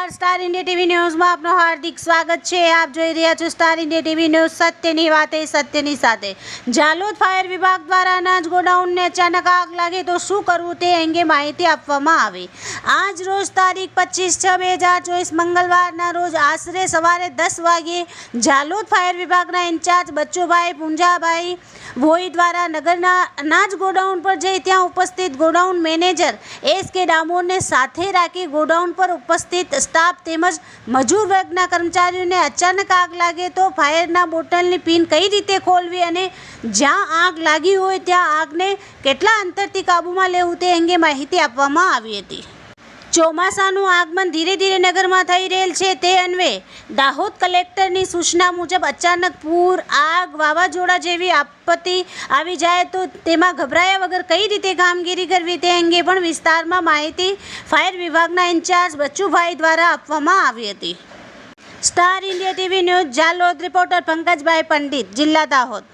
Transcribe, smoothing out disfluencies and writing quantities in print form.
નમસ્કાર star India TV ન્યૂઝમાં આપનું હાર્દિક સ્વાગત છે। આપ જોઈ રહ્યા છો સ્ટાર ઇન્ડિયા ટીવી ન્યૂઝ, સત્યની વાતે સત્યની સાથે। જાલોદ ફાયર વિભાગ દ્વારા અનાજ ગોડાઉનને અચાનક આગ લાગે તો શું કરવું તે અંગે માહિતી આપવામાં આવી। આજ રોજ તારીખ 25/6/2024 મંગળવારના રોજ આશરે સવારે 10 વાગ્યે જાલોદ ફાયર વિભાગના ઇન્ચાર્જ બચ્ચુભાઈ પૂંજાભાઈ ભોઈ દ્વારા નગરના અનાજ ગોડાઉન પર જઈ ત્યાં ઉપસ્થિત ગોડાઉન મેનેજર એસ.કે. ડામોરને સાથે રાખી ગોડાઉન પર ઉપસ્થિત સ્ટાફ તેમજ મજૂર વર્ગના કર્મચારીઓને અચાનક આગ લાગે તો ફાયરના બોટલની પિન કઈ રીતે ખોલવી અને જ્યાં આગ લાગી હોય ત્યાં આગને કેટલા અંતરથી કાબૂમાં લેવું તે અંગે માહિતી આપવામાં આવી હતી। ચોમાસાનું આગમન ધીરે ધીરે નગરમાં થઈ રહેલ છે તે અન્વયે દાહોદ કલેક્ટરની સૂચના મુજબ અચાનક પૂર, આગ, વાવાઝોડા જેવી આપત્તિ આવી જાય તો તેમાં ગભરાયા વગર કઈ રીતે કામગીરી કરવી તે અંગે પણ વિસ્તારમાં માહિતી ફાયર વિભાગના ઇન્ચાર્જ બચ્ચુભાઈ દ્વારા આપવામાં આવી હતી। Star India TV news Jhalod, reporter Pankajbhai Pandit, જિલ્લા દાહોદ।